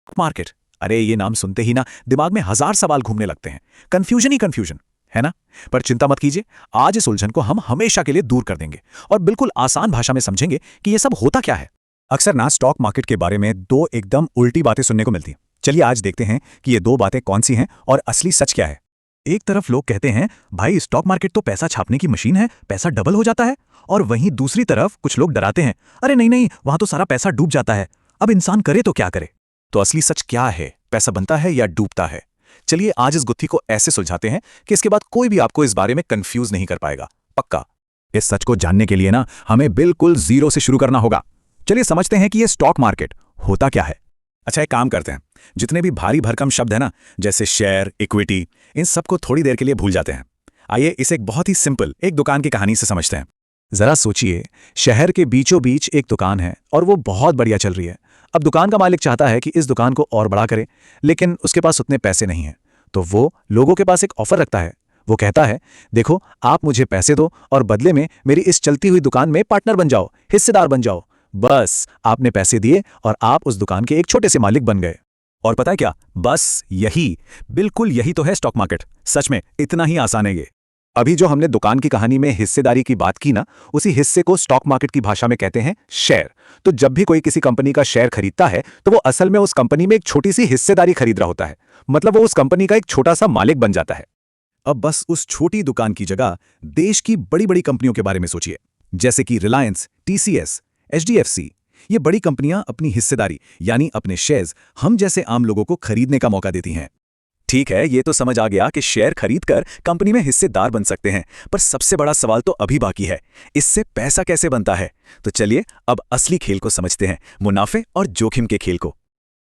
Market, अरे ये नाम सुनते ही ना दिमाग में हजार सवाल घूमने लगते हैं। कंफ्यूजन ही कंफ्यूजन, है ना? पर चिंता मत कीजिए, आज इस उलझन को हम हमेशा के लिए दूर कर देंगे और बिल्कुल आसान भाषा में समझेंगे कि ये सब होता क्या है। अक्सर ना स्टॉक मार्केट के बारे में दो एकदम उल्टी बातें सुनने को मिलती हैं। चलिए आज देखते हैं कि ये दो बातें कौन सी हैं और असली सच क्या है। एक तरफ लोग कहते हैं भाई स्टॉक मार्केट तो पैसा छापने की मशीन है, पैसा डबल हो जाता है। और वहीं दूसरी तरफ कुछ लोग डराते हैं, अरे नहीं नहीं, वहां तो सारा पैसा डूब जाता है, अब इंसान करे तो क्या करे। तो असली सच क्या है? पैसा बनता है या डूबता है? चलिए आज इस गुत्थी को ऐसे सुलझाते हैं कि इसके बाद कोई भी आपको इस बारे में कंफ्यूज नहीं कर पाएगा, पक्का। इस सच को जानने के लिए ना हमें बिल्कुल जीरो से शुरू करना होगा। चलिए समझते हैं कि ये स्टॉक मार्केट होता क्या है। अच्छा एक काम करते हैं, जितने भी भारी भरकम शब्द है ना, जैसे शेयर, इक्विटी, इन सबको थोड़ी देर के लिए भूल जाते हैं। आइए इसे एक बहुत ही सिंपल एक दुकान की कहानी से समझते हैं। जरा सोचिए, शहर के बीचों बीच एक दुकान है और वो बहुत बढ़िया चल रही है। अब दुकान का मालिक चाहता है कि इस दुकान को और बड़ा करे, लेकिन उसके पास उतने पैसे नहीं हैं। तो वो लोगों के पास एक ऑफर रखता है। वो कहता है, देखो आप मुझे पैसे दो और बदले में मेरी इस चलती हुई दुकान में पार्टनर बन जाओ, हिस्सेदार बन जाओ। बस आपने पैसे दिए और आप उस दुकान के एक छोटे से मालिक बन गए। और पता है क्या, बस यही, बिल्कुल यही तो है स्टॉक मार्केट। सच में इतना ही आसान है ये। अभी जो हमने दुकान की कहानी में हिस्सेदारी की बात की ना, उसी हिस्से को स्टॉक मार्केट की भाषा में कहते हैं शेयर। तो जब भी कोई किसी कंपनी का शेयर खरीदता है तो वो असल में उस कंपनी में एक छोटी सी हिस्सेदारी खरीद रहा होता है। मतलब वो उस कंपनी का एक छोटा सा मालिक बन जाता है। अब बस उस छोटी दुकान की जगह देश की बड़ी बड़ी कंपनियों के बारे में सोचिए, जैसे कि रिलायंस, टीसीएस, एचडीएफसी। ये बड़ी कंपनियां अपनी हिस्सेदारी यानी अपने शेयर्स हम जैसे आम लोगों को खरीदने का मौका देती हैं। ठीक है, ये तो समझ आ गया कि शेयर खरीदकर कंपनी में हिस्सेदार बन सकते हैं, पर सबसे बड़ा सवाल तो अभी बाकी है, इससे पैसा कैसे बनता है? तो चलिए अब असली खेल को समझते हैं, मुनाफे और जोखिम के खेल को।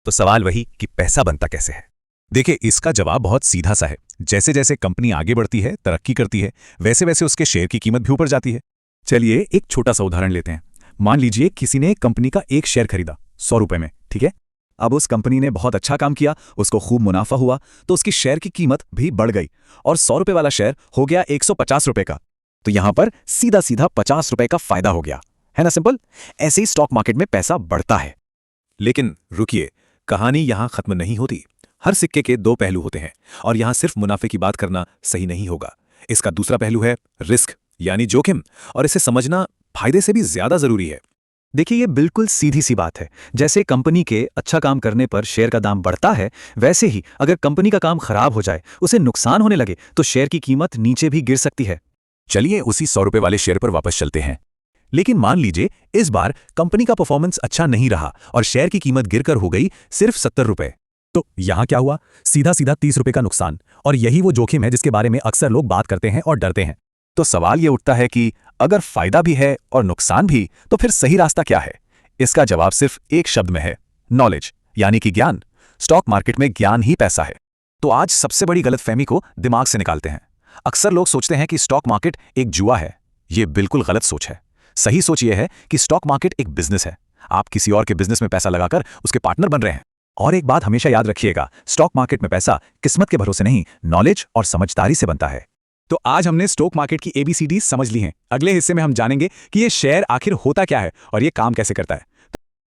तो सवाल वही कि पैसा बनता कैसे है। देखिए इसका जवाब बहुत सीधा सा है। जैसे जैसे कंपनी आगे बढ़ती है, तरक्की करती है, वैसे वैसे उसके शेयर की कीमत भी ऊपर जाती है। चलिए एक छोटा सा उदाहरण लेते हैं। मान लीजिए किसी ने एक कंपनी का एक शेयर खरीदा 100 रुपए में, ठीक है। अब उस कंपनी ने बहुत अच्छा काम किया, उसको खूब मुनाफा हुआ, तो उसकी शेयर की कीमत भी बढ़ गई और 100 रुपए वाला शेयर हो गया 150 रुपए का। तो यहां पर सीधा सीधा 50 रुपए का फायदा हो गया, है ना? सिंपल। ऐसे ही स्टॉक मार्केट में पैसा बढ़ता है। लेकिन रुकिए, कहानी यहां खत्म नहीं होती। हर सिक्के के दो पहलू होते हैं और यहां सिर्फ मुनाफे की बात करना सही नहीं होगा। इसका दूसरा पहलू है रिस्क यानी जोखिम, और इसे समझना फायदे से भी ज्यादा जरूरी है। देखिए ये बिल्कुल सीधी सी बात है। जैसे कंपनी के अच्छा काम करने पर शेयर का दाम बढ़ता है, वैसे ही अगर कंपनी का काम खराब हो जाए, उसे नुकसान होने लगे, तो शेयर की कीमत नीचे भी गिर सकती है। चलिए उसी 100 रुपए वाले शेयर पर वापस चलते हैं। लेकिन मान लीजिए इस बार कंपनी का परफॉर्मेंस अच्छा नहीं रहा और शेयर की कीमत गिरकर हो गई सिर्फ 70 रुपए। तो यहां क्या हुआ? सीधा सीधा 30 रुपए का नुकसान। और यही वो जोखिम है जिसके बारे में अक्सर लोग बात करते हैं और डरते हैं। तो सवाल ये उठता है कि अगर फायदा भी है और नुकसान भी, तो फिर सही रास्ता क्या है? इसका जवाब सिर्फ एक शब्द में है, नॉलेज, यानी कि ज्ञान। स्टॉक मार्केट में ज्ञान ही पैसा है। तो आज सबसे बड़ी गलतफहमी को दिमाग से निकालते हैं। अक्सर लोग सोचते हैं कि स्टॉक मार्केट एक जुआ है। ये बिल्कुल गलत सोच है। सही सोच ये है कि स्टॉक मार्केट एक बिजनेस है। आप किसी और के बिजनेस में पैसा लगाकर उसके पार्टनर बन रहे हैं। और एक बात हमेशा याद रखिएगा, स्टॉक मार्केट में पैसा किस्मत के भरोसे नहीं, नॉलेज और समझदारी से बनता है। तो आज हमने स्टॉक मार्केट की ABCD समझ ली हैं। अगले हिस्से में हम जानेंगे कि ये शेयर आखिर होता क्या है और ये काम कैसे करता है।